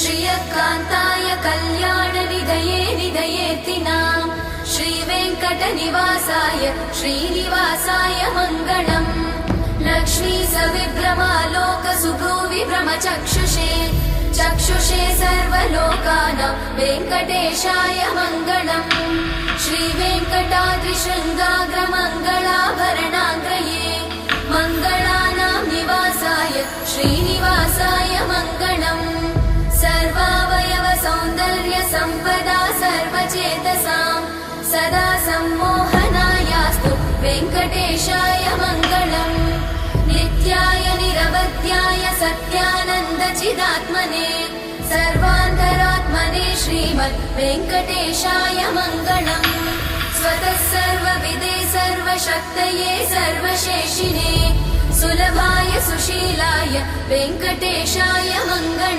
श्रियकान्ताय कल्याणनिधये निधयेतिनाम् श्रीवेङ्कटनिवासाय श्रीनिवासाय मङ्गलम् लक्ष्मी सविभ्रमालोकसुभ्रूविभ्रमचक्षुषे चक्षुषे सर्वलोकानां वेङ्कटेशाय मङ्गलम् श्रीवेङ्कटाद्रिशृङ्गाग्रमङ्गलाभरणाग्रये मङ्गलानां निवासाय श्रीनिवासाय मङ्गलम् सर्वावयव सौन्दर्य सम्पदा सर्वचेतसां सदा सम्मोहनायास्तु वेङ्कटेशाय मङ्गलम् नित्याय निरवध्याय सत्यानन्दचिदात्मने सर्वान्तरात्मने श्रीमद् वेङ्कटेशाय मङ्गलम् स्वतः सर्वविदे सर्वशक्तये सर्वशेषिणे सुलभाय सुशीलाय वेङ्कटेशाय मङ्गलम्